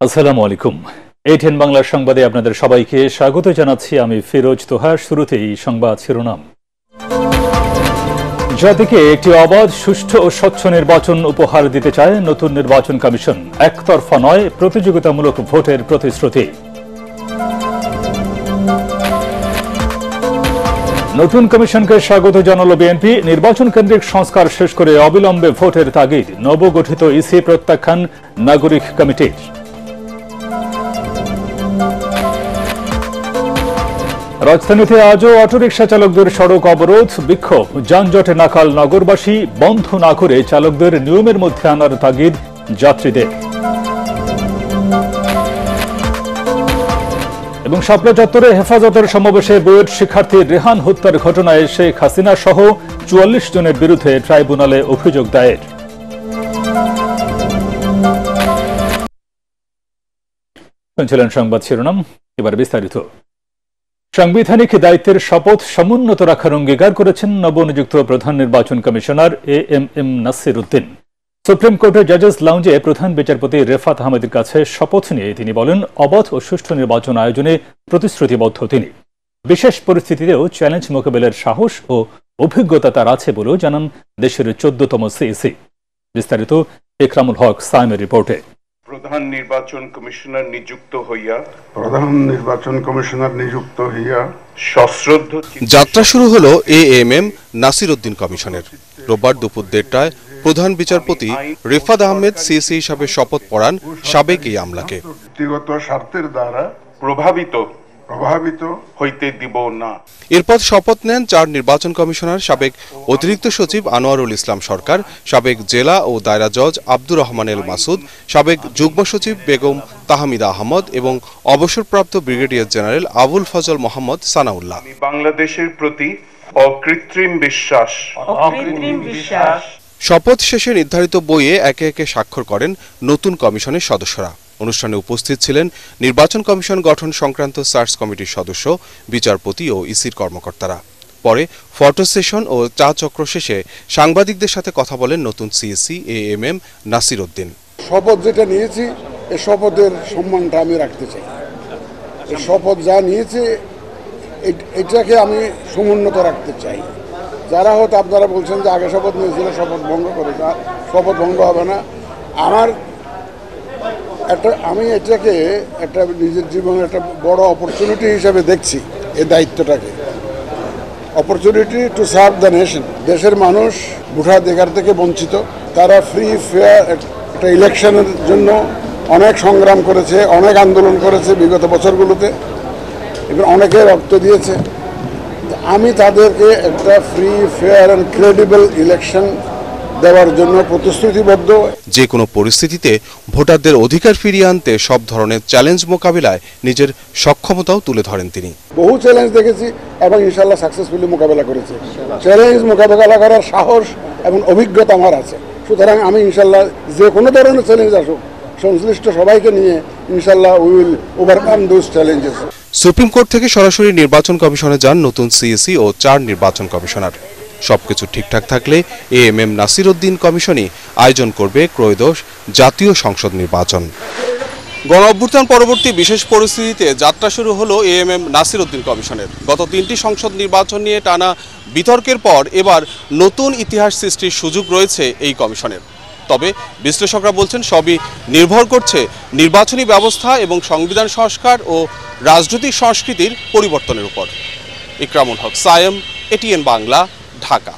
আসসালামু আলাইকুম। A10 বাংলার সংবাদে আপনাদের সবাইকে স্বাগত জানাচ্ছি। আমি ফিরোজ তোহা। শুরুতেই সংবাদ শিরোনাম। জাতিকে একটি অবাধ, সুষ্ঠু ও স্বচ্ছ নির্বাচন উপহার দিতে চায় নতুন নির্বাচন কমিশন। একতরফা নয়, প্রতিযোগিতামূলক ভোটের প্রতিশ্রুতি। নতুন কমিশনকে স্বাগত জানালো বিএনপি। নির্বাচন কেন্দ্রিক সংস্কার শেষ করে অবিলম্বে ভোটের তাগিদ। নবগঠিত ইসি প্রত্যাখ্যান নাগরিক কমিটির। রাজধানীতে আজও অটোরিকশা চালকদের সড়ক অবরোধ, বিক্ষোভ, যানজটে নাকাল নগরবাসী। বন্ধ না করে চালকদের নিয়মের মধ্যে আনার তাগিদ যাত্রীদের। এবং শাপলা চত্বরে হেফাজতের সমাবেশে বুয়েট শিক্ষার্থী রেহান হত্যার ঘটনায় শেখ হাসিনা সহ ৪৪ জনের বিরুদ্ধে ট্রাইব্যুনালে অভিযোগ দায়ের। শুনছিলেন সংবাদ শিরোনাম, এবার বিস্তারিত। সাংবিধানিক দায়িত্বের শপথ সমুন্নত রাখার অঙ্গীকার করেছেন নবনিযুক্ত প্রধান নির্বাচন commissioner AMM Nasir Uddin. Supreme কোর্টের জাজেস লাউঞ্জে প্রধান বিচারপতি রেফাত আহমেদের কাছে শপথ নিয়ে তিনি বলেন, অবাধ ও সুষ্ঠু নির্বাচন আয়োজনে প্রতিশ্রুতিবদ্ধ তিনি। বিশেষ পরিস্থিতিতেও চ্যালেঞ্জ মোকাবেলার সাহস ও অভিজ্ঞতা তার আছে বলেও জানান দেশের ১৪তম সিইসি। বিস্তারিত ইকরামুল হক সাইমের রিপোর্টে। প্রধান নির্বাচন কমিশনার নিযুক্ত হইয়া সশ্রদ্ধ যাত্রা শুরু হলো এএমএম নাসির উদ্দিন কমিশনের। রোববার দুপুর ১:৩০টায় প্রধান বিচারপতি রেফাত আহমেদ সিইসি হিসাবে শপথ পড়ান সাবেক এই আমলাকে। ব্যক্তিগত স্বার্থের দ্বারা প্রভাবিত হইতে দিব না। এরপর শপথ নেন ৪ নির্বাচন কমিশনার, সাবেক অতিরিক্ত সচিব আনোয়ারুল ইসলাম সরকার, সাবেক জেলা ও দায়রা জজ আব্দুর রহমান এল মাসুদ, সাবেক যুগ্ম সচিব বেগম তাহমিদা আহমদ এবং অবসরপ্রাপ্ত ব্রিগেডিয়ার জেনারেল আবুল ফজল মোহাম্মদ সানাউল্লাহ। বাংলাদেশের প্রতি অকৃত্রিম বিশ্বাস। শপথ শেষে নির্ধারিত বইয়ে একে একে স্বাক্ষর করেন নতুন কমিশনের সদস্যরা। অনুষ্ঠানে উপস্থিত ছিলেন নির্বাচন কমিশন গঠন সংক্রান্ত সার্চ কমিটির সদস্য, বিচারপতি ও ইসির কর্মকর্তারা। পরে ফটো সেশন ও চা চক্র শেষে সাংবাদিকদের সাথে কথা বলেন নতুন সিইসি এএমএম নাসির উদ্দিন। শপথ যেটা নিয়েছি, এই শপথের সম্মানটা আমি রাখতে চাই। এই শপথ যা নিয়েছে এটাকে আমি সমুন্নত রাখতে চাই। যারা হয়তো আপনারা বলছেন যে আগে শপথ নিয়েছিল শপথ ভঙ্গ করে, শপথ ভঙ্গ হবে না। আমি এটাকে একটা নিজের জীবনের একটা বড় অপরচুনিটি হিসেবে দেখছি। এই দায়িত্বটাকে opportunity to serve the nation. দেশের মানুষ ভোটাধিকার থেকে বঞ্চিত। তারা ফ্রি ফেয়ার একটা ইলেকশনের জন্য অনেক সংগ্রাম করেছে, অনেক আন্দোলন করেছে বিগত বছরগুলোতে, এবং অনেকে রক্ত দিয়েছে। আমি তাদেরকে একটা free fair and credible election দেওয়ার জন্য প্রতিশ্রুতিবদ্ধ। যে কোনো পরিস্থিতিতে ভোটারদের অধিকার ফিরিয়ে আনতে সব ধরনের চ্যালেঞ্জ মোকাবিলায় নিজের সক্ষমতাও তুলে ধরেন তিনি। বহু চ্যালেঞ্জ দেখেছি এবং ইনশাল্লাহ সাকসেসফুলি মোকাবেলা করেছি। চ্যালেঞ্জ মোকাবেলা করার সাহস এবং অভিজ্ঞতা আমার আছে। সুতরাং আমি ইনশাল্লাহ যে কোনো ধরনের চ্যালেঞ্জ আসুক, সংশ্লিষ্ট সবাইকে নিয়ে ইনশাল্লাহ we will overcome those challenges. Supreme court থেকে সরাসরি নির্বাচন কমিশনে যান নতুন সিইসি ও ৪ নির্বাচন কমিশনার। সবকিছু ঠিকঠাক থাকলে এএমএম নাসির উদ্দিন কমিশনই আয়োজন করবে ত্রয়োদশ জাতীয় সংসদ নির্বাচন। গণ অভ্যুত্থান পরবর্তী বিশেষ পরিস্থিতিতে যাত্রা শুরু হলো এএমএম নাসির উদ্দিন কমিশনের। গত ৩টি সংসদ নির্বাচন নিয়ে টানা বিতর্কের পর এবার নতুন ইতিহাস সৃষ্টির সুযোগ রয়েছে এই কমিশনের। তবে বিশ্লেষকরা বলছেন সবই নির্ভর করছে নির্বাচনী ব্যবস্থা এবং সংবিধান সংস্কার ও রাজনৈতিক সংস্কৃতির পরিবর্তনের উপর। ইকরামুল হক সায়েম, এটিএন বাংলা, ঢাকা।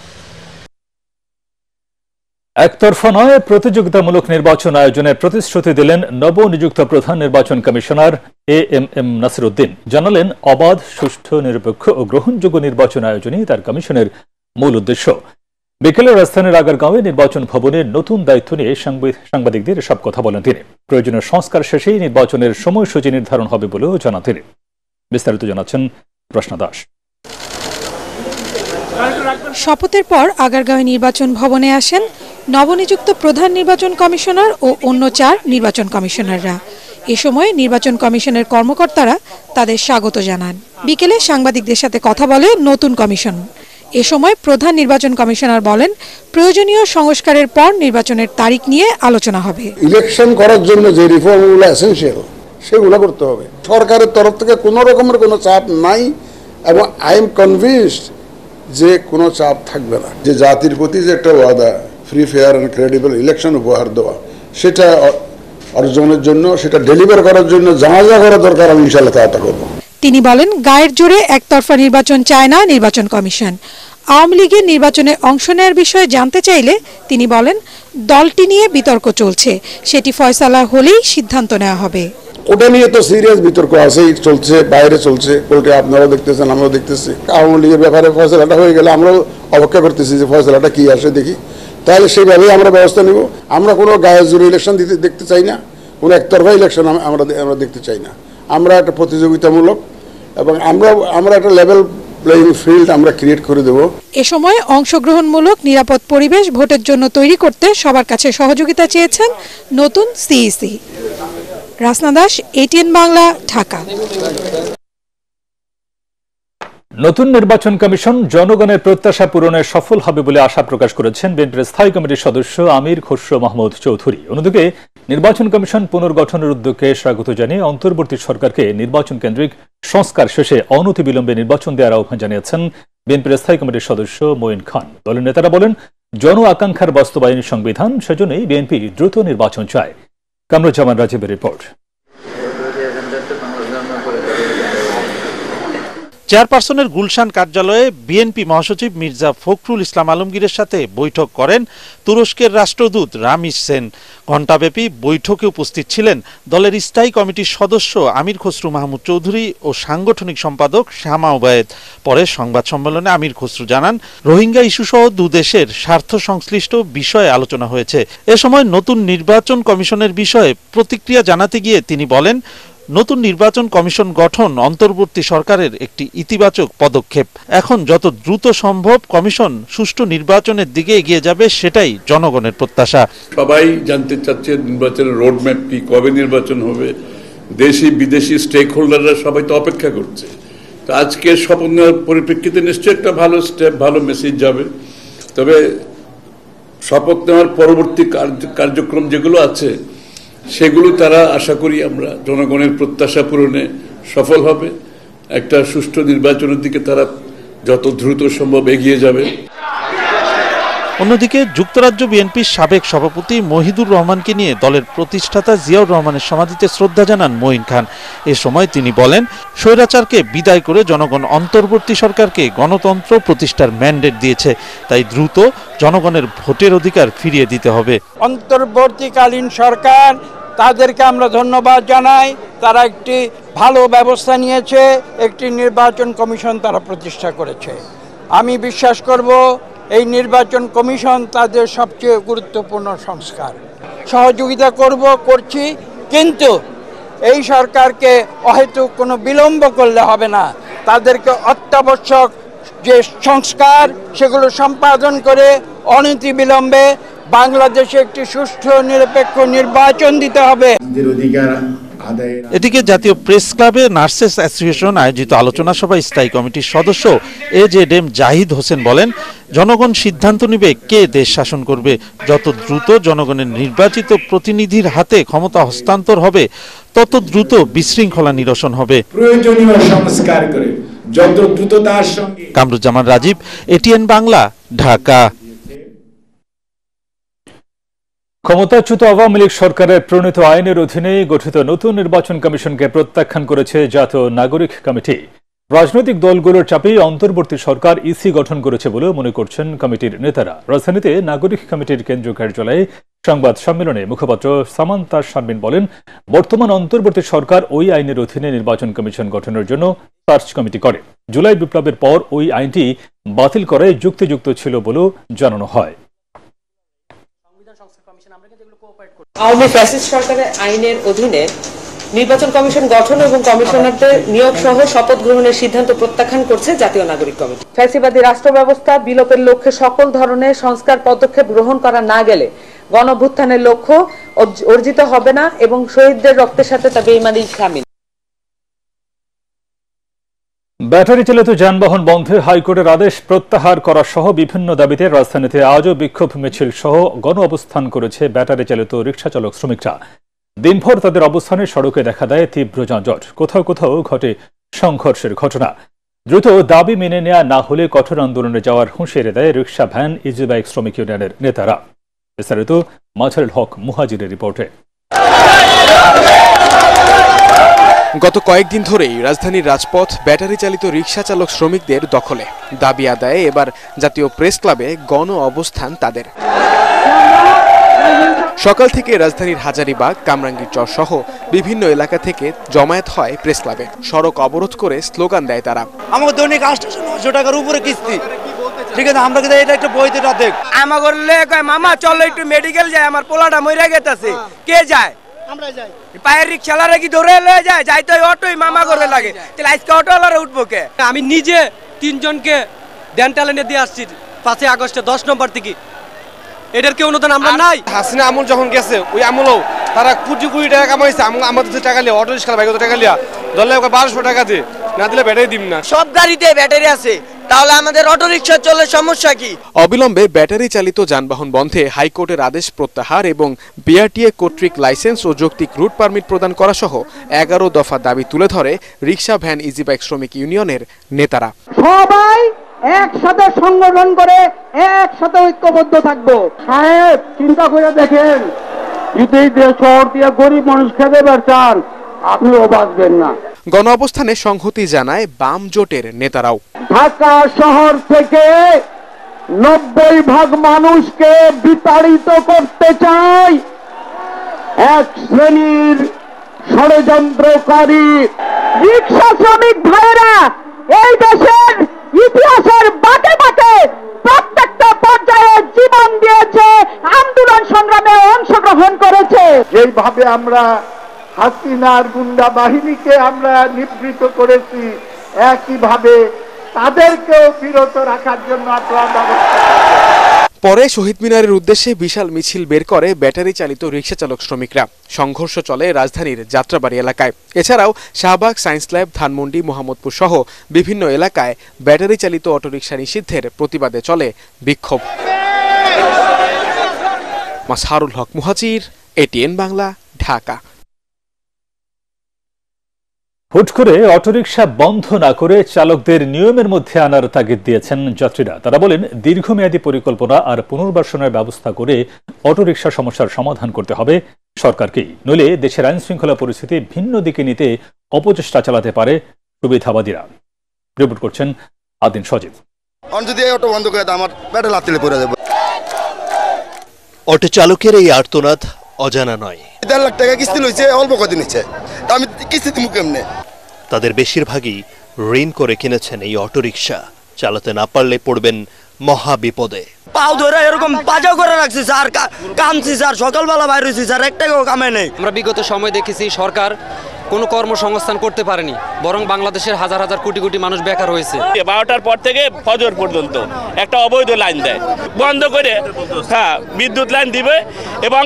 একতরফা নয়, প্রতিযোগিতামূলক নির্বাচন আয়োজনের প্রতিশ্রুতি দিলেন নবনিযুক্ত প্রধান নির্বাচন কমিশনার এএমএম নাসির উদ্দিন। জানালেন, অবাধ, সুষ্ঠু, নিরপেক্ষ ও গ্রহণযোগ্য নির্বাচন আয়োজনই তার কমিশনের মূল উদ্দেশ্য। বিকেলে রাজধানীর আগারগাঁওয়ে নির্বাচন ভবনের নতুন দায়িত্ব নিয়ে সাংবাদিকদের সব কথা বলেন তিনি। প্রয়োজনীয় সংস্কার শেষেই নির্বাচনের সময়সূচি নির্ধারণ হবে বলেও জানান তিনি। বিস্তারিত জানাচ্ছেন প্রশ্ন দাস। শপথের পর আগারগাঁও নির্বাচন ভবনে আসেন নবনিযুক্ত প্রধান নির্বাচন কমিশনার ও অন্য ৪ নির্বাচন কমিশনাররা। এ সময় নির্বাচন কমিশনের কর্মকর্তারা তাদের স্বাগত জানান। বিকেলে সাংবাদিকদের সাথে কথা বলে নতুন কমিশন। এ সময় প্রধান নির্বাচন কমিশনার বলেন, প্রয়োজনীয় সংস্কারের পর নির্বাচনের তারিখ নিয়ে আলোচনা হবে। ইলেকশন করার জন্য যে রিফর্মগুলো এসেনশিয়াল সেগুলো করতে হবে। সরকারের তরফ থেকে কোনো রকমের কোনো চাপ নাই এবং আই এম কনভিন্সড যে কোনো চাপ থাকবে না। যে জাতির প্রতি যে একটা ওয়াদা, free fair and credible election উপহার দেওয়া, সেটা অর্জনের জন্য, সেটা ডেলিভার করার জন্য যা যা করা দরকার আমি ইনশাআল্লাহ তা করব। তিনি বলেন, গায়ের জোরে একতরফা নির্বাচন চায় না নির্বাচন কমিশন। আওয়ামী লীগের নির্বাচনে অংশ নেওয়ার বিষয়ে জানতে চাইলে তিনি বলেন, দলটি নিয়ে বিতর্ক চলছে, সেটি ফয়সালা হলেই সিদ্ধান্ত নেওয়া হবে। ওটা নিয়ে তো সিরিয়াস বিতর্ক আছেই, চলছে, বাইরে চলছে, কোর্টে আপনারাও দেখতেছেন, আমরাও দেখতেছি। আওয়ামী লীগের ব্যাপারে ফয়সালাটা হয়ে গেলে আমরাও অপেক্ষা করতেছি যে ফয়সালাটা কি আসে দেখি, তাহলে সেইভাবেই আমরা ব্যবস্থা নিব। আমরা কোনো গায়ের জোরে ইলেকশন দেখতে চাই না, কোনো একতরফা ইলেকশন আমরা দেখতে চাই না। আমরা একটা প্রতিযোগিতামূলক এবং আমরা একটা লেভেল প্লেইং ফিল্ড আমরা ক্রিয়েট করে দেব। এ সময় অংশগ্রহণমূলক নিরাপদ পরিবেশ ভোটের জন্য তৈরি করতে সবার কাছে সহযোগিতা চেয়েছেন নতুন সিইসি। রাসনা দাস, এটিএন বাংলা, ঢাকা। নতুন নির্বাচন কমিশন জনগণের প্রত্যাশা পূরণে সফল হবে বলে আশা প্রকাশ করেছেন বিএনপির স্থায়ী কমিটির সদস্য আমির খসরু মাহমুদ চৌধুরী। অন্যদিকে নির্বাচন কমিশন পুনর্গঠনের উদ্যোগকে স্বাগত জানিয়ে অন্তর্বর্তী সরকারকে নির্বাচন কেন্দ্রিক সংস্কার শেষে অনতিবিলম্বে নির্বাচন দেওয়ার আহ্বান জানিয়েছেন বিএনপির স্থায়ী কমিটির সদস্য মঈন খান। দলের নেতারা বলেন, জন আকাঙ্ক্ষার বাস্তবায়নী সংবিধান, সেজন্যই বিএনপি দ্রুত নির্বাচন চায়। কামরুজ্জামান রাজীবের রিপোর্ট। চেয়ারপারসনের গুলশান কার্যালয়ে বিএনপি মহাসচিব মির্জা ফখরুল ইসলাম আলমগীরের সাথে বৈঠক করেন তুরস্কের রাষ্ট্রদূত রামিজ সেন। ঘণ্টাব্যাপী বৈঠকে উপস্থিত ছিলেন দলের স্থায়ী কমিটির সদস্য আমির খসরু মাহমুদ চৌধুরী ও সাংগঠনিক সম্পাদক শামা ওবায়েদ। পরে সংবাদ সম্মেলনে আমির খসরু জানান, রোহিঙ্গা ইস্যুসহ দুদেশের স্বার্থ সংশ্লিষ্ট বিষয়ে আলোচনা হয়েছে। এ সময় নতুন নির্বাচন কমিশনের বিষয়ে প্রতিক্রিয়া জানাতে গিয়ে তিনি বলেন, নতুন নির্বাচন কমিশন গঠন অন্তর্বর্তী সরকারের একটি ইতিবাচক পদক্ষেপ। এখন যত দ্রুত সম্ভব কমিশন সুষ্ঠু নির্বাচনের দিকে এগিয়ে যাবে, সেটাই জনগণের প্রত্যাশা। সবাই জানতে চাচ্ছে নির্বাচনের রোডম্যাপ কি, কবে নির্বাচন হবে। দেশি বিদেশি স্টেক হোল্ডাররা সবাই তো অপেক্ষা করছে। তো আজকে শপথ নেওয়ার পরিপ্রেক্ষিতে নিশ্চয়ই একটা ভালো স্টেপ, ভালো মেসেজ যাবে। তবে শপথ নেওয়ার পরবর্তী কার্যক্রম যেগুলো আছে সেগুলো তারা আশা করি আমরা জনগণের প্রত্যাশা পূরণে সফল হবে। একটা সুষ্ঠু নির্বাচনের দিকে তারা যত দ্রুত সম্ভব এগিয়ে যাবে। অন্যদিকে যুক্তরাজ্য বিএনপির সাবেক সভাপতি মহিদুর রহমানকে নিয়ে দলের প্রতিষ্ঠাতা জিয়াউর রহমানের সমাধিতে শ্রদ্ধা জানান মঈন খান। এ সময় তিনি বলেন, স্বৈরাচারকে বিদায় করে জনগণ অন্তর্বর্তী সরকারকে গণতন্ত্র প্রতিষ্ঠার ম্যান্ডেট দিয়েছে, তাই দ্রুত জনগণের ভোটের অধিকার ফিরিয়ে দিতে হবে। অন্তর্বর্তীকালীন সরকার, তাদেরকে আমরা ধন্যবাদ জানাই। তারা একটি ভালো ব্যবস্থা নিয়েছে, একটি নির্বাচন কমিশন তারা প্রতিষ্ঠা করেছে। আমি বিশ্বাস করব এই নির্বাচন কমিশন তাদের সবচেয়ে গুরুত্বপূর্ণ সংস্কার। সহযোগিতা করছি, কিন্তু এই সরকারকে অহেতুক কোনো বিলম্ব করলে হবে না। তাদেরকে অত্যাবশ্যক যে সংস্কার সেগুলো সম্পাদন করে অনতিবিলম্বে বাংলাদেশে একটি সুষ্ঠু নিরপেক্ষ নির্বাচন দিতে হবে। এদিকে জাতীয় প্রেস ক্লাবে নার্সেস অ্যাসোসিয়েশন আয়োজিত আলোচনা সভায় স্থায়ী কমিটির সদস্য এজেডএম জাহিদ হোসেন বলেন, জনগণ সিদ্ধান্ত নেবে কে দেশ শাসন করবে। যত দ্রুত জনগণের নির্বাচিত প্রতিনিধির হাতে ক্ষমতা হস্তান্তর হবে, তত দ্রুত বিশৃঙ্খলা নিরসন হবে। প্রয়োজনীয় সংস্কার করে যত দ্রুততার সঙ্গে। কামরুজ্জামান রাজীব, এটিএন বাংলা, ঢাকা। ক্ষমতাচ্যুত আওয়ামী লীগ সরকারের প্রণীত আইনের অধীনে গঠিত নতুন নির্বাচন কমিশনকে প্রত্যাখ্যান করেছে জাতীয় নাগরিক কমিটি। রাজনৈতিক দলগুলোর চাপেই অন্তর্বর্তী সরকার ইসি গঠন করেছে বলে মনে করছেন কমিটির নেতারা। রাজধানীতে নাগরিক কমিটির কেন্দ্রীয় কার্যালয়ে সংবাদ সম্মেলনে মুখপাত্র সামান্তা শারমিন বলেন, বর্তমান অন্তর্বর্তী সরকার ওই আইনের অধীনে নির্বাচন কমিশন গঠনের জন্য সার্চ কমিটি করে। জুলাই বিপ্লবের পর ওই আইনটি বাতিল করায় যুক্তিযুক্ত ছিল বলেও জানানো হয়। আওয়ামী ফ্যাসিস্ট সরকারের আইনের অধীনে নির্বাচন কমিশন গঠন এবং কমিশনারদের নিয়োগ সহ শপথ গ্রহণের সিদ্ধান্ত প্রত্যাখ্যান করছে জাতীয় নাগরিক কমিটি। ফ্যাসিবাদী রাষ্ট্র ব্যবস্থা বিলোপের লক্ষ্যে সকল ধরনের সংস্কার পদক্ষেপ গ্রহণ করা না গেলে গণঅভ্যুত্থানের লক্ষ্য অর্জিত হবে না এবং শহীদদের রক্তের সাথে তা বেইমানি শামিল। ব্যাটারি চালিত যানবাহন বন্ধে হাইকোর্টের আদেশ প্রত্যাহার করা সহ বিভিন্ন দাবিতে রাজধানীতে আজও বিক্ষোভ মিছিল সহ গণ অবস্থান করেছে ব্যাটারি চালিত রিকশা চালক শ্রমিকরা। দিনভর তাদের অবস্থানে সড়কে দেখা দেয় তীব্র যানজট, কোথাও কোথাও ঘটে সংঘর্ষের ঘটনা। দ্রুত দাবি মেনে নেওয়া না হলে কঠোর আন্দোলনে যাওয়ার হুঁশিয়ারি দেয় রিকশা, ভ্যান, ইজি বাইক শ্রমিক ইউনিয়নের নেতারা। বিস্তারিত মাঝারুল হক মুহাজিরের রিপোর্টে। গত কয়েকদিন ধরেই রাজধানীর রাজপথ ব্যাটারি চালিত রিকশা চালক শ্রমিকদের দখলে। দাবি আদায়ে এবার জাতীয় প্রেস ক্লাবে গণ অবস্থান তাদের। সকাল থেকে রাজধানীর হাজারীবাগ, কামরাঙ্গীর চর সহ বিভিন্ন এলাকা থেকে জমায়েত হয় প্রেস ক্লাবে। সড়ক অবরোধ করে স্লোগান দেয় তারা। আমাকে দৈনিক 800 টাকার উপরে কিস্তি, ঠিক আছে, আমরা কিন্তু এটা একটা বইতে দেখ আমার করলে কয় মামা চলো একটু মেডিকেল যায়, আমার পোলাটা মইরা গেছে। কে যায়? আমরা যাই। পায়ের রিকশালারে কি ধরে লয়ে যায়? যাই তো অটোই মামা করে লাগে, তাহলে আজকে অটোওয়ালারে উঠবো কে? আমি নিজে 3 জনকে ডেন্টাল এনে দিয়ে আসছি 5 আগস্টে 10 নম্বর থেকে। এটার কি অনুদান আমরা নাই? হাসিনা আমল যখন গেছে ওই আমলও তারা কোটি কোটি টাকা কামাইছে। আমাদের টাকা লিয়া অটো রিক্সা ভাই টাকা লিয়া ধরলে 1200 টাকা দিয়ে না দিলে ব্যাটারি দিম না। সব গাড়িতে ব্যাটারি আছে, তাহলে আমাদের অটো রিকশা চলে সমস্যা কি? অবিলম্বে ব্যাটারি চালিত যানবাহন বন্ধে হাইকোর্টের আদেশ প্রত্যাহার এবং বিআরটিএ কর্তৃক লাইসেন্স ও যৌক্তিক রুট পারমিট প্রদান করা সহ 11 দফা দাবি তুলে ধরে রিকশা, ভ্যান, ইজি বাইক শ্রমিক ইউনিয়নের নেতারা। সবাই একসাথে সংগঠন করে একসাথে ঐক্যবদ্ধ থাকবো। সাহেব চিন্তা করে দেখেন, যদি শহর দিয়ে গরিব মানুষ খেতে পারছেন, আপনিও বাঁচবেন না। গণ অবস্থানে সংহতি জানায় বাম জোটের নেতারাও। ঢাকা শহর থেকে 90% মানুষকে বিতাড়িত করতে চায় এক শ্রেণীর ষড়যন্ত্রকারী রিকশা শ্রমিক ভাইরা এই দেশের ইতিহাসের বাটে বাটে প্রত্যেকটা পর্যায়ে জীবন দিয়েছে, আন্দোলন সংগ্রামে অংশগ্রহণ করেছে। যেভাবে আমরা হাসিনার গুন্ডা বাহিনীকে আমরা নিবৃত করেছি, একইভাবে তাদেরকেও বিরত রাখার জন্য আপনারা। পরে শহীদ মিনারের উদ্দেশ্যে বিশাল মিছিল বের করে ব্যাটারি চালিত রিকশা চালক শ্রমিকরা। সংঘর্ষ চলে রাজধানীর যাত্রাবাড়ি এলাকায়। এছাড়াও শাহবাগ, সায়েন্স ল্যাব, ধানমন্ডি, মোহাম্মদপুর সহ বিভিন্ন এলাকায় ব্যাটারি চালিত অটোরিকশা নিষিদ্ধের প্রতিবাদে চলে বিক্ষোভ। মাঝহারুল হক মুহাজির, এটিএন বাংলা, ঢাকা। হুট করে অটোরিকশা বন্ধ না করে চালকদের নিয়মের মধ্যে আনার তাগিদ দিয়েছেন যাত্রীরা। তারা বলেন, দীর্ঘমেয়াদী পরিকল্পনা আর পুনর্বাসনের ব্যবস্থা করে অটোরিকশা সমস্যার সমাধান করতে হবে সরকারকেই, নইলে দেশের আইন শৃঙ্খলা পরিস্থিতি ভিন্ন দিকে নিতে অপচেষ্টা চালাতে পারে সুবিধাবাদীরা। রিপোর্ট করছেন আদিন সজীব। অটো চালকের এই আর্তনাদ অজানা নয়। 1.5 লাখ টাকা কিস্তি লইছে, অল্প কদিন নিচ্ছে, আমি কিস্তি দিমু কেমনে? তাদের বেশিরভাগই ঋণ করে কিনেছেন এই অটোরিকশা। চালাতে না পারলে পড়বেন মহা বিপদে। পাও ধরে এরকম পাজাও করে রাখছি স্যার, কামছি স্যার, সকালবেলা বাইর হইছি স্যার, এক টাকাও কামে নেই। আমরা বিগত সময় দেখেছি সরকার কোনো কর্মসংস্থান করতে পারেনি, বরং বাংলাদেশের হাজার হাজার কোটি কোটি মানুষ বেকার হয়েছে। 12টার পর থেকে ফজর পর্যন্ত একটা অবৈধ লাইন দেয়, বন্ধ করে বিদ্যুৎ লাইন দিবে এবং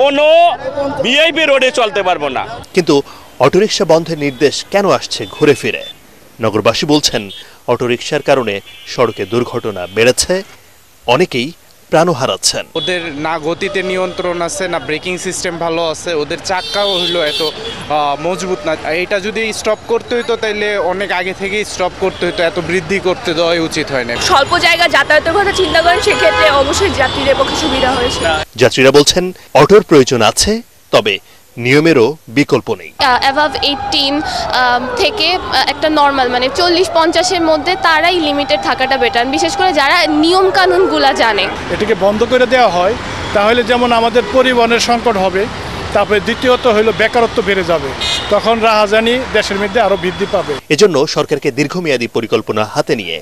কোনো ভিআইপি রোডে চলতে পারবো না। কিন্তু অটোরিকশা বন্ধের নির্দেশ কেন আসছে ঘুরে ফিরে? নগরবাসী বলছেন, অটোরিকশার কারণে সড়কে দুর্ঘটনা বেড়েছে, অনেকেই প্রাণ হারাচ্ছেন। ওদের না গতিতে নিয়ন্ত্রণ আছে, না ব্রেকিং সিস্টেম ভালো আছে, ওদের চাক্কাও হইলো এত মজবুত না। এটা যদি স্টপ করতে হইতো তাইলে অনেক আগে থেকেই স্টপ করতে হইতো, এত বৃদ্ধি করতে দেওয়াই উচিত হয় না। স্বল্প জায়গা যাতায়াতের কথা চিন্তা করেন, সেক্ষেত্রে অবশ্যই যাত্রীদের পক্ষে সুবিধা হয়েছে। যাত্রীরা বলছেন, অটোর প্রয়োজন আছে, তবে নিয়মেরও বিকল্প নেই। অ্যাভাব 18 থেকে একটা নর্মাল মানে 40-50-এর মধ্যে তারাই লিমিটেড থাকাটা বেটার, বিশেষ করে যারা নিয়ম কানুনগুলা জানে। এটাকে বন্ধ করে দেওয়া হয় তাহলে যেমন আমাদের পরিবহনের সংকট হবে, তারপরে দ্বিতীয়ত হলো বেকারত্ব বেড়ে যাবে, তখন রাহাজানি দেশের মধ্যে আরো বৃদ্ধি পাবে। এজন্য সরকারকে দীর্ঘমেয়াদী পরিকল্পনা হাতে নিয়ে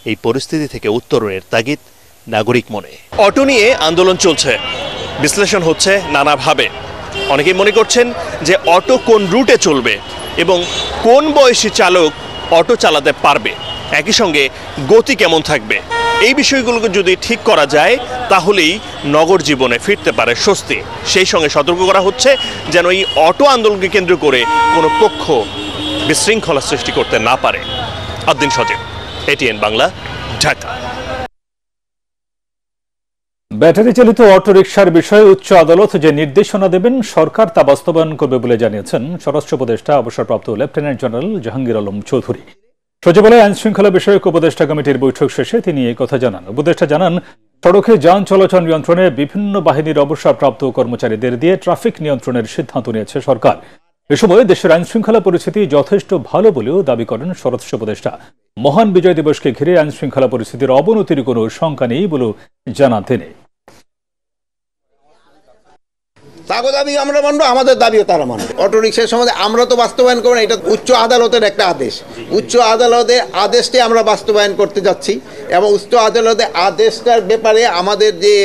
এই পরিস্থিতি থেকে উত্তরণের তাগিদ নাগরিক মনে। অটো নিয়ে আন্দোলন চলছে, বিশ্লেষণ হচ্ছে নানাভাবে। অনেকেই মনে করছেন যে অটো কোন রুটে চলবে এবং কোন বয়সী চালক অটো চালাতে পারবে, একই সঙ্গে গতি কেমন থাকবে, এই বিষয়গুলোকে যদি ঠিক করা যায় তাহলেই নগর জীবনে ফিরতে পারে স্বস্তি। সেই সঙ্গে সতর্ক করা হচ্ছে যেন এই অটো আন্দোলনকে কেন্দ্র করে কোনো পক্ষ বিশৃঙ্খলা সৃষ্টি করতে না পারে। আদ্দিন সজীব, এটিএন বাংলা, ঢাকা। ব্যাটারি চালিত অটোরিকশার বিষয়ে উচ্চ আদালত যে নির্দেশনা দেবেন সরকার তা বাস্তবায়ন করবে বলে জানিয়েছেন স্বরাষ্ট্র উপদেষ্টা অবসরপ্রাপ্ত লেফটেন্যান্ট জেনারেল জাহাঙ্গীর আলম চৌধুরী। সচিবালয়ে আইন শৃঙ্খলা বিষয়ক উপদেষ্টা কমিটির বৈঠক শেষে তিনি এই কথা জানান। উপদেষ্টা জানান, সড়কে যান চলাচল নিয়ন্ত্রণে বিভিন্ন বাহিনীর অবসরপ্রাপ্ত কর্মচারীদের দিয়ে ট্রাফিক নিয়ন্ত্রণের সিদ্ধান্ত নিয়েছে সরকার। এ সময় দেশের আইন শৃঙ্খলা পরিস্থিতি যথেষ্ট ভালো বলেও দাবি করেন স্বরাষ্ট্র উপদেষ্টা। মহান বিজয় দিবসকে ঘিরে আইন শৃঙ্খলা পরিস্থিতির অবনতির কোনো শঙ্কা নেই বলেও জানান তিনি। তাগো দাবি আমরা মানবো, আমাদের দাবিও তারা মানবে। অটোরিকশার সম্বন্ধে আমরা তো বাস্তবায়ন করবো না, এটা উচ্চ আদালতের একটা আদেশ। উচ্চ আদালতের আদেশটি আমরা বাস্তবায়ন করতে যাচ্ছি এবং উচ্চ আদালতের আদেশটার ব্যাপারে আমাদের যে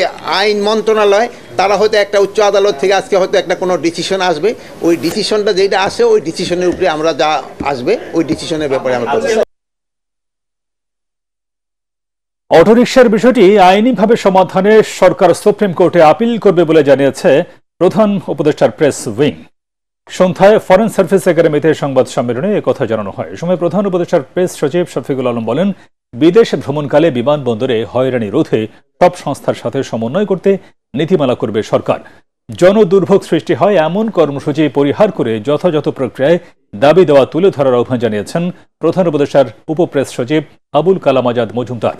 আইন মন্ত্রণালয় তারা হয়তো একটা উচ্চ আদালত থেকে আজকে হয়তো একটা কোনো ডিসিশন আসবে, ওই ডিসিশনটা যেটা আসে ওই ডিসিশনের উপরে আমরা যা আসবে ওই ডিসিশনের ব্যাপারে আমরা করব। অটোরিকশার বিষয়টি আইনিভাবে সমাধানে সরকার সুপ্রিম কোর্টে আপিল করবে বলে জানিয়েছে প্রধান উপদেষ্টার প্রেস উইং। সন্ধ্যায় ফরেন সার্ভিস একাডেমিতে সংবাদ সম্মেলনে একথা জানানো হয়। সময় প্রধান উপদেষ্টার প্রেস সচিব শফিকুল আলম বলেন, বিদেশ ভ্রমণকালে বিমানবন্দরে হয়রানি রোধে সব সংস্থার সাথে সমন্বয় করতে নীতিমালা করবে সরকার। জনদুর্ভোগ সৃষ্টি হয় এমন কর্মসূচি পরিহার করে যথাযথ প্রক্রিয়ায় দাবি দেওয়া তুলে ধরার আহ্বান জানিয়েছেন প্রধান উপদেষ্টার উপপ্রেস সচিব আবুল কালাম আজাদ মজুমদার।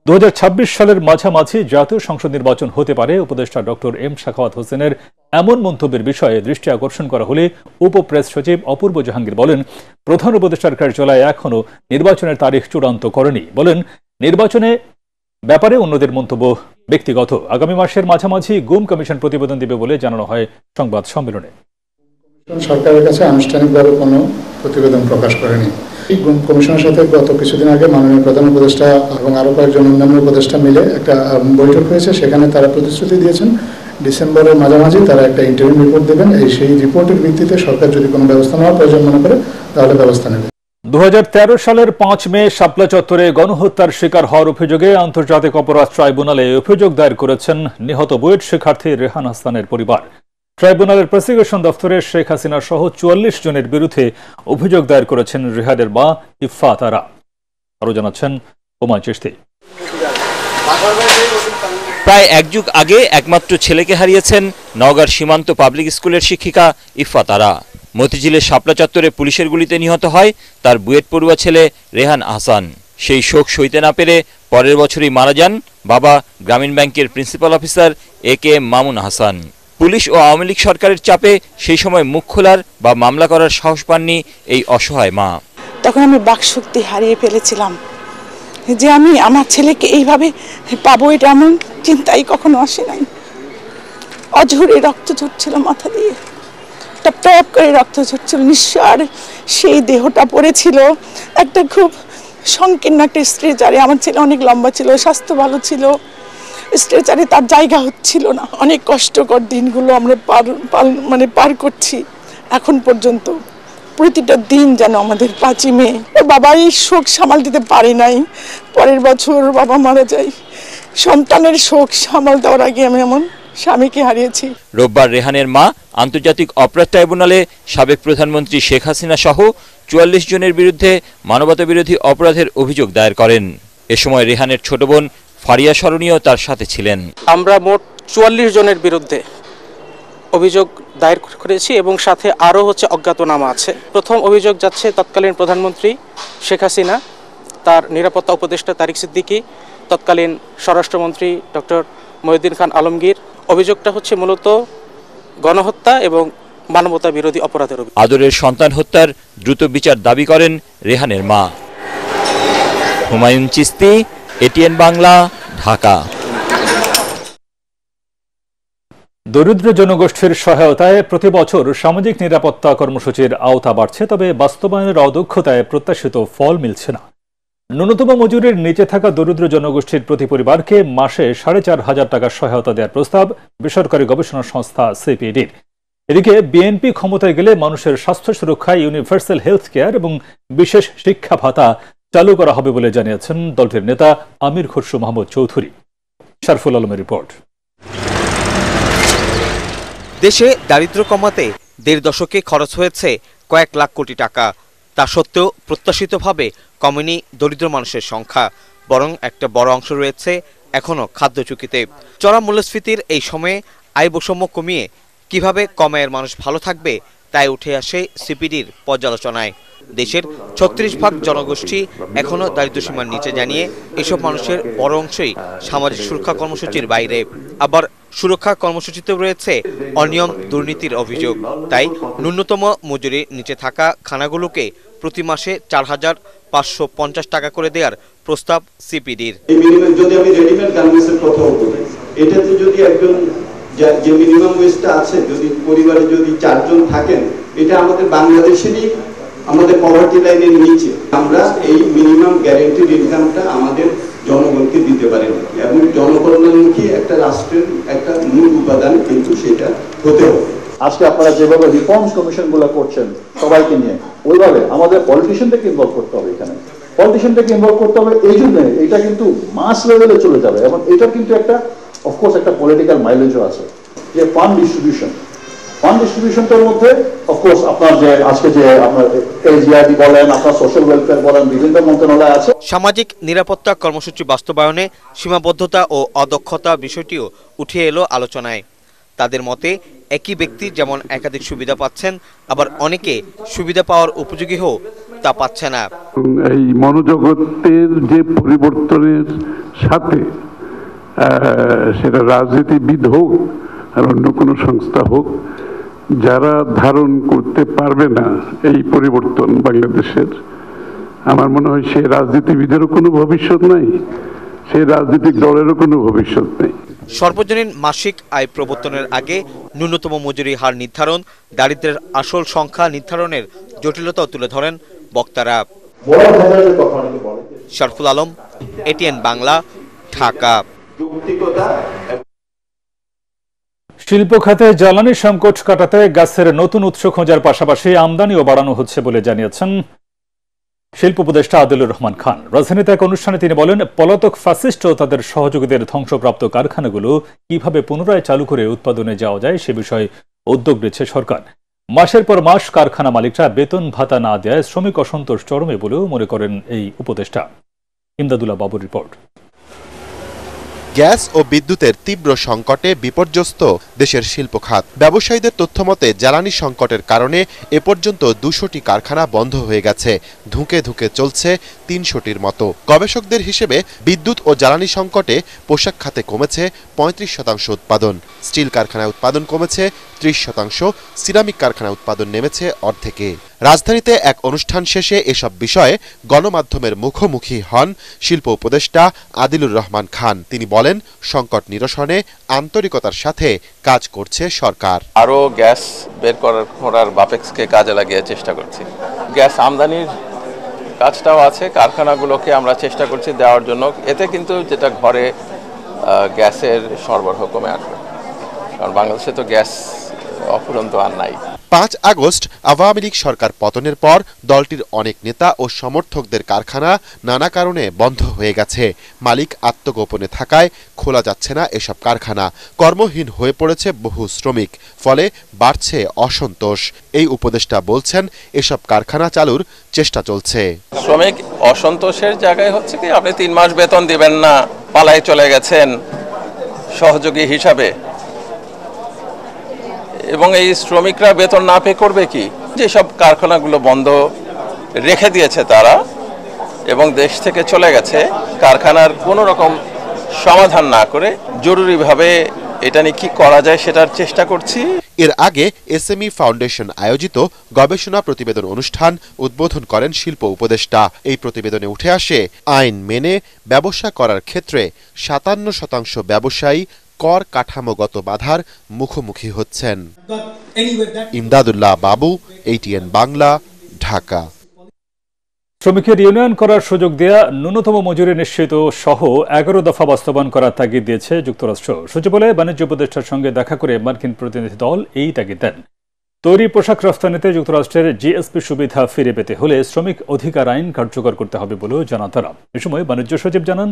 2026 সালের মাঝামাঝি জাতীয় সংসদ নির্বাচন হতে পারে উপদেষ্টা ডক্টর এম সাখাওয়াত হোসেনের এমন মন্তব্যের বিষয়ে দৃষ্টি আকর্ষণ করা হলে উপপ্রেস সচিব অপূর্ব জাহাঙ্গীর বলেন, প্রধান উপদেষ্টার কার্যালয় এখনও নির্বাচনের তারিখ চূড়ান্ত করেনি। বলেন, নির্বাচনে ব্যাপারে অন্যদের মন্তব্য ব্যক্তিগত। আগামী মাসের মাঝামাঝি গুম কমিশন প্রতিবেদন দেবে বলে জানানো হয় সংবাদ সম্মেলনে। সরকারের কাছে আনুষ্ঠানিকভাবে কোনো প্রতিবেদন প্রকাশ করেনি। গুম কমিশনের সাথে গত কিছুদিন আগে মাননীয় প্রধান উপদেষ্টা এবং আরো কয়েকজন অন্যান্য উপদেষ্টা মিলে একটা বৈঠক হয়েছে। সেখানে তারা প্রতিশ্রুতি দিয়েছেন ডিসেম্বরের মাঝামাঝি তারা একটা ইন্টারিম রিপোর্ট দেবেন। সেই রিপোর্টের ভিত্তিতে সরকার যদি কোনো ব্যবস্থা নেওয়ার প্রয়োজন মনে করে তাহলে ব্যবস্থা নেবে। 2013 সালের 5 মে শাপলা চত্বরে গণহত্যার শিকার হওয়ার অভিযোগে আন্তর্জাতিক অপরাধ ট্রাইব্যুনালে অভিযোগ দায়ের করেছেন নিহত বুয়েট শিক্ষার্থী রেহান হাসানের পরিবার। ট্রাইব্যুনালের প্রসিকিউশন দফতরে শেখ হাসিনা সহ 44 জনের বিরুদ্ধে অভিযোগ দায়ের করেছেন রেহানের মা ইফফাত আরা। আরো জানাচ্ছেন হুমায়ুন চিশতি। প্রায় এক যুগ আগে একমাত্র ছেলেকে হারিয়েছেন নওগাঁর সীমান্ত পাবলিক স্কুলের শিক্ষিকা ইফফাত আরা। মতিঝিলের শাপলা চত্বরে পুলিশের গুলিতে নিহত হয় তার বুয়েট পড়ুয়া ছেলে রেহান আহসান। সেই শোক সইতে না পেরে পরের বছরই মারা যান বাবা গ্রামীণ ব্যাংকের principal officer AKM Mamun Hasan. Police ও আওয়ামী লীগ সরকারের চাপে সেই সময় মুখ খোলার বা মামলা করার সাহস পাননি এই অসহায় মা। তখন আমি বাকশক্তি হারিয়ে ফেলেছিলাম যে আমি আমার ছেলেকে এইভাবে পাবো, এটা এমন চিন্তাই কখনো আসে নাই। অঝরে রক্ত ঝরছিল মাথা দিয়ে, টপ টপ করে রক্ত ঝরছিল, নিঃস্বার সেই দেহটা পড়েছিল একটা খুব সংকীর্ণ একটা স্ট্রেচারে। আমার ছেলে অনেক লম্বা ছিল, স্বাস্থ্য ভালো ছিল, স্ট্রেচারে তার জায়গা হচ্ছিল না। অনেক কষ্টকর দিনগুলো আমরা পার করছি এখন পর্যন্ত। প্রতিটা দিন যেন আমাদের 5 মে। বাবা এই শোক সামাল দিতে পারে নাই, পরের বছর বাবা মারা যায়। সন্তানের শোক সামাল দেওয়ার আগে আমি এমন স্বামীকে হারিয়েছি। রোববার রেহানের মা আন্তর্জাতিক অপরাধ ট্রাইব্যুনালে সাবেক প্রধানমন্ত্রী শেখ হাসিনা সহ 44 জনের বিরুদ্ধে মানবতাবিরোধী অপরাধের অভিযোগ দায়ের করেন। এ সময় রেহানের ছোট বোন ফারিয়া সরণীও তার সাথে ছিলেন। আমরা মোট 44 জনের বিরুদ্ধে অভিযোগ দায়ের করেছি এবং সাথে আরও অজ্ঞাতনামা আছে। প্রথম অভিযোগ যাচ্ছে তৎকালীন প্রধানমন্ত্রী শেখ হাসিনা, তার নিরাপত্তা উপদেষ্টা তারিক সিদ্দিকী, তৎকালীন স্বরাষ্ট্রমন্ত্রী ডক্টর মহিউদ্দিন খান আলমগীর। অভিযোগটা হচ্ছে মূলত গণহত্যা এবং মানবতা বিরোধী অপরাধের অভিযোগ। আদরের সন্তান হত্যার দ্রুত বিচার দাবি করেন রেহানের মা। হুমায়ুন চিশতি, এটিএন বাংলা, ঢাকা। দরিদ্র জনগোষ্ঠীর সহায়তায় প্রতি বছর সামাজিক নিরাপত্তা কর্মসূচির আওতা বাড়ছে, তবে বাস্তবায়নের অদক্ষতায় প্রত্যাশিত ফল মিলছে না। ন্যূনতম মজুরির নিচে থাকা দরিদ্র জনগোষ্ঠীর প্রতি পরিবারকে মাসে 4,500 টাকা সহায়তা দেওয়ার প্রস্তাব বেসরকারি গবেষণা সংস্থা সিপিডির। এদিকে বিএনপি ক্ষমতায় গেলে মানুষের স্বাস্থ্য সুরক্ষায় ইউনিভার্সাল হেলথ কেয়ার এবং বিশেষ শিক্ষা ভাতা চালু করা হবে বলে জানিয়েছেন দলটির নেতা আমির খসরু মাহমুদ চৌধুরী। শারফুল আলমের রিপোর্ট। দেশে দারিদ্র্য কমাতে 1.5 দশকে খরচ হয়েছে কয়েক লাখ কোটি টাকা। তা সত্ত্বেও প্রত্যাশিতভাবে কমেনি দরিদ্র মানুষের সংখ্যা, বরং একটা বড় অংশ রয়েছে এখনও খাদ্য ঝুঁকিতে। চড়া মূল্যস্ফীতির এই সময়ে আয় বৈষম্য কমিয়ে কিভাবে কম আয়ের মানুষ ভালো থাকবে তাই উঠে আসে সিপিডির পর্যালোচনায়। দেশের 36% জনগোষ্ঠী এখনও দারিদ্র্যসীমার নিচে, জানিয়ে এসব মানুষের বড় অংশই সামাজিক সুরক্ষা কর্মসূচির বাইরে। আবার সুরক্ষা কর্মসূচিতেও রয়েছে অনিয়ম, দুর্নীতির অভিযোগ। তাই ন্যূনতম মজুরির নিচে থাকা খানাগুলোকে প্রতি মাসে 4,550 টাকা করে দেওয়ার প্রস্তাব সিপিডির। যদি আমি রেডিমেড গার্মেন্টসের কথা বলি, এটাতে যদি একজন যে মিনিমাম ওয়েজটা আছে, যদি পরিবারে যদি 4 জন থাকেন, এটা আমাদের বাংলাদেশেরই আমাদের পভার্টি লাইনের নিচে। আমরা এই মিনিমাম গ্যারান্টিড ইনকামটা আমাদের জনগণকে দিতে পারি না, এবং জনকল্যাণমুখী একটা রাষ্ট্রের একটা মূল উপাদান কিন্তু সেটা হতে হবে। আজকে আপনারা যেভাবে রিফর্মস কমিশনগুলো করছেন সবাইকে নিয়ে, ওইভাবে আমাদের পলিটিশিয়ানদেরকে ইনভলভ করতে হবে। এখানে পলিটিশিয়ানদেরকে ইনভলভ করতে হবে, এই জন্য এটা কিন্তু মাস লেভেলে চলে যাবে, এবং এটা কিন্তু একটা অফকোর্স একটা পলিটিক্যাল মাইলেজও আছে। যে ফান্ড ডিস্ট্রিবিউশনটার মধ্যে অফকোর্স আপনার যে আজকে যে আপনার এজিআরডি বলেন, আপনার সোশ্যাল ওয়েলফেয়ার বলেন, বিভিন্ন মন্ত্রণালয় আছে। সামাজিক নিরাপত্তা কর্মসূচি বাস্তবায়নে সীমাবদ্ধতা ও অদক্ষতা বিষয়টিও উঠে এলো আলোচনায়। তাদের মতে একই ব্যক্তি যেমন একাধিক সুবিধা পাচ্ছেন, আবার অনেকে সুবিধা পাওয়ার উপযোগী হোক তা পাচ্ছে না। এই মনোজগতের যে পরিবর্তনের সাথে সেটা রাজনীতিবিদ হোক আর অন্য কোনো সংস্থা হোক, যারা ধারণ করতে পারবে না এই পরিবর্তন বাংলাদেশের, আমার মনে হয় সে রাজনীতিবিদেরও কোনো ভবিষ্যৎ নাই, সেই রাজনৈতিক দলেরও কোনো ভবিষ্যৎ নেই। সর্বজনীন মাসিক আয় প্রবর্তনের আগে ন্যূনতম মজুরি হার নির্ধারণ, দারিদ্র্যের আসল সংখ্যা নির্ধারণের জটিলতাও তুলে ধরেন বক্তারা। শরফুল আলম, এটিএন বাংলা, ঢাকা। শিল্প খাতে জ্বালানি সংকট কাটাতে গ্যাসের নতুন উৎস খোঁজার পাশাপাশি আমদানিও বাড়ানো হচ্ছে বলে জানিয়েছেন শিল্প উপদেষ্টা আদিলুর রহমান খান। রাজধানীতে এক অনুষ্ঠানে তিনি বলেন, পলাতক ফ্যাসিস্ট ও তাদের সহযোগীদের ধ্বংসপ্রাপ্ত কারখানাগুলো কিভাবে পুনরায় চালু করে উৎপাদনে যাওয়া যায় সে বিষয়ে উদ্যোগ নিচ্ছে সরকার। মাসের পর মাস কারখানা মালিকরা বেতন ভাতা না দেয় শ্রমিক অসন্তোষ চরমে বলেও মনে করেন এই উপদেষ্টা। ইমদাদুল্লাহ বাবুর রিপোর্ট। গ্যাস ও বিদ্যুতের তীব্র সংকটে বিপর্যস্ত দেশের শিল্প খাত। ব্যবসায়ীদের তথ্যমতে জ্বালানি সংকটের কারণে এ পর্যন্ত 200টি কারখানা বন্ধ হয়ে গেছে, ধুঁকে ধুঁকে চলছে 300টির মতো। গবেষকদের হিসেবে বিদ্যুৎ ও জ্বালানি সংকটে পোশাক খাতে কমেছে 35% উৎপাদন, স্টিল কারখানায় উৎপাদন কমেছে 30%, সিরামিক কারখানায় উৎপাদন নেমেছে অর্ধেকে। রাজধানীতে এক অনুষ্ঠান শেষে এসব বিষয়ে গণমাধ্যমের মুখোমুখি হন শিল্প উপদেষ্টা আদিলুর রহমান খান। তিনি বলেন, সংকট নিরসনে আন্তরিকতার সাথে কাজ করছে সরকার। আরও গ্যাস বের করার বাপেক্সকে কাজে লাগিয়ে চেষ্টা করছি। গ্যাস আমদানির কাজটাও আছে, কারখানাগুলোকে আমরা চেষ্টা করছি দেওয়ার জন্য। এতে কিন্তু যেটা ঘরে গ্যাসের সরবরাহ কমে আসবে, কারণ বাংলাদেশে তো গ্যাস অফুরন্ত আর নাই। 5 আগস্ট আওয়ামী লীগ সরকার পতনের পর দলটির অনেক নেতা ও সমর্থকদের কারখানা নানা কারণে বন্ধ হয়ে গেছে। মালিক আত্মগোপনে থাকায় খোলা যাচ্ছে না এসব কারখানা। কর্মহীন হয়ে পড়েছে বহু শ্রমিক, ফলে বাড়ছে অসন্তোষ। এই উপদেষ্টা বলছেন, এসব কারখানা চালুর চেষ্টা চলছে। শ্রমিক অসন্তোষের জায়গায় হচ্ছে কি, আপনি 3 মাস বেতন দিবেন না, পালায় চলে গেছেন সহযোগী হিসাবে, এবং এই শ্রমিকরা বেতন না পে করবে কি? যেসব কারখানাগুলো বন্ধ রেখে দিয়েছে তারা এবং দেশ থেকে চলে গেছে, কারখানার কোনো রকম সমাধান না করে জরুরিভাবে এটা নিয়ে কি করা যায় সেটার চেষ্টা করছি। এর আগে এসএমই ফাউন্ডেশন আয়োজিত গবেষণা প্রতিবেদন অনুষ্ঠান উদ্বোধন করেন শিল্প উপদেষ্টা। এই প্রতিবেদনে উঠে আসে, আইন মেনে ব্যবসা করার ক্ষেত্রে 57% ব্যবসায়ী কর কাঠামোগত বাধার মুখোমুখি হচ্ছেন। ইমদাদুল্লাহ বাবু, এটিএন বাংলা, ঢাকা। শ্রমিকের ইউনিয়ন করার সুযোগ দেয়া, ন্যূনতম মজুরি নিশ্চিত সহ 11 দফা বাস্তবায়ন করার তাগিদ দিয়েছে যুক্তরাষ্ট্র। সচিবালয়ে বাণিজ্য উপদেষ্টার সঙ্গে দেখা করে মার্কিন প্রতিনিধি দল এই তাগিদ দেন। তৈরি পোশাক রফতানিতে যুক্তরাষ্ট্রের জিএসপি সুবিধা ফিরে পেতে হলে শ্রমিক অধিকার আইন কার্যকর করতে হবে বলেও জানান তারা। এ সময় বাণিজ্য সচিব জানান,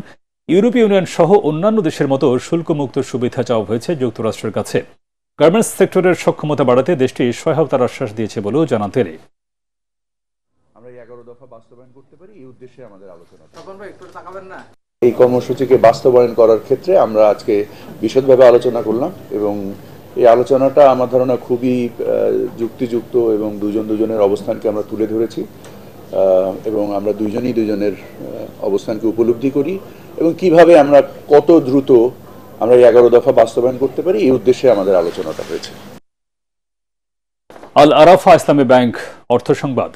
ইউরোপীয় ইউনিয়ন সহ অন্যান্য দেশের মতো শুল্কমুক্ত সুবিধা চাওয়া হয়েছে যুক্তরাষ্ট্রের কাছে। গার্মেন্টস সেক্টরের সক্ষমতা বাড়াতে দেশটি সহায়তার আশ্বাস দিয়েছে বলেও জানান তিনি। বাস্তবায়ন করতে পারি এই উদ্দেশ্যে আমাদের আলোচনা। এই কর্মসূচিকে বাস্তবায়ন করার ক্ষেত্রে আমরা আজকে বিশদভাবে আলোচনা করলাম এবং এই আলোচনাটা আমার ধারণা খুবই যুক্তিযুক্ত এবং দুজনের অবস্থানকে আমরা তুলে ধরেছি এবং আমরা দুজনের অবস্থানকে উপলব্ধি করি এবং কিভাবে আমরা কত দ্রুত আমরা এই 11 দফা বাস্তবায়ন করতে পারি এই উদ্দেশ্যে আমাদের আলোচনাটা হয়েছে। আল আরাফা ইসলামী ব্যাংক অর্থ সংবাদ।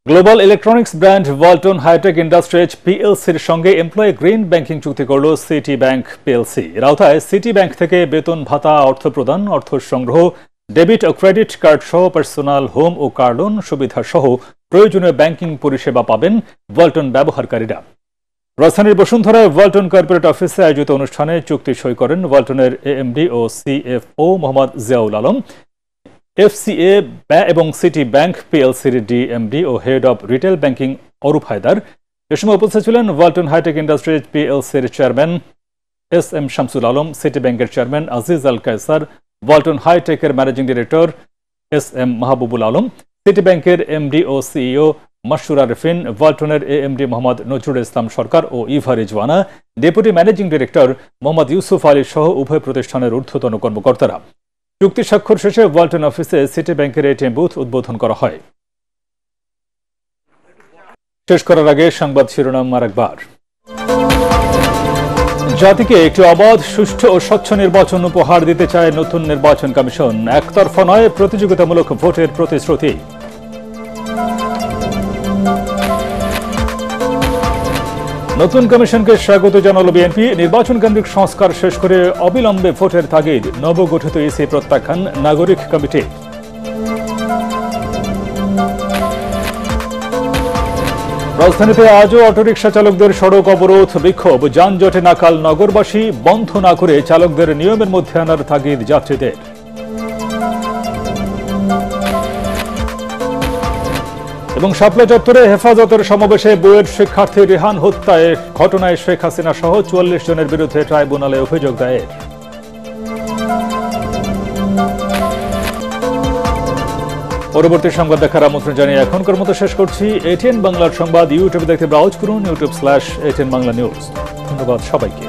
Global electronics brand Walton hi tech industries পিএলসির সঙ্গে এমপ্লয়ি গ্রিন ব্যাংকিং চুক্তি করল সিটি ব্যাংক পিএলসি। এর আওতায় সিটি ব্যাংক থেকে বেতন ভাতা, অর্থ প্রদান, অর্থ সংগ্রহ, ডেবিট ও ক্রেডিট কার্ড সহ পার্সোনাল, হোম ও কার লোন সুবিধা সহ প্রয়োজনীয় ব্যাংকিং পরিষেবা পাবেন ওয়ালটন ব্যবহারকারীরা। রাজধানীর বসুন্ধরায় ওয়ালটন কর্পোরেট অফিসে আয়োজিত অনুষ্ঠানে চুক্তি সই করেন ওয়ালটনের এএমডি ও সিএফও মোহাম্মদ জিয়াউল আলম, এফসিএ এবং সিটি ব্যাংক পিএলসির ডিএমডি ও head of retail banking Arup Haider. এ সময় উপস্থিত ছিলেন ওয়ালটন হাইটেক ইন্ডাস্ট্রিজ পিএলসির chairman S M. Shamsul Alam, city ব্যাংকের চেয়ারম্যান আজিজ আল কায়সার, ওয়ালটন হাইটেকের managing director S M. Mahbubul Alam, city ব্যাংকের এমডি ও সিইও মাশরুর আরেফিন, ওয়ালটনের এএমডি মোহাম্মদ নজরুল ইসলাম সরকার ও Eva Rizwana, deputy managing director Mohammad Yusuf Ali সহ উভয় প্রতিষ্ঠানের ঊর্ধ্বতন কর্মকর্তারা। চুক্তি স্বাক্ষর শেষে ওয়ালটন অফিসে সিটি ব্যাংকের এটিএম বুথ উদ্বোধন করা হয়। শেষ করার আগে সংবাদ শিরোনাম আরেকবার। জাতিকে একটি অবাধ, সুষ্ঠু ও স্বচ্ছ নির্বাচন উপহার দিতে চায় নতুন নির্বাচন কমিশন। একতরফা নয়, প্রতিযোগিতামূলক ভোটের প্রতিশ্রুতি। নতুন কমিশনকে স্বাগত জানালো বিএনপি। নির্বাচন কেন্দ্রিক সংস্কার শেষ করে অবিলম্বে ভোটের তাগিদ। নবগঠিত ইসি প্রত্যাখ্যান নাগরিক কমিটি। রাজধানীতে আজও অটোরিকশা চালকদের সড়ক অবরোধ, বিক্ষোভ, যানজটে নাকাল নগরবাসী। বন্ধ না করে চালকদের নিয়মের মধ্যে আনার তাগিদ যাত্রীদের। এবং শাপলা চত্বরে হেফাজতের সমাবেশে বুয়েট শিক্ষার্থী রেহান হত্যায় ঘটনায় শেখ হাসিনা সহ 44 জনের বিরুদ্ধে ট্রাইব্যুনালে অভিযোগ দায়ের। পরবর্তী সংবাদ দেখার আমন্ত্রণ জানিয়ে এখনকার মতো শেষ করছি। এটিএন বাংলার সংবাদ ইউটিউবে দেখতে ব্রাউজ করুন, youtube/ATN Bangla News। ধন্যবাদ সবাইকে।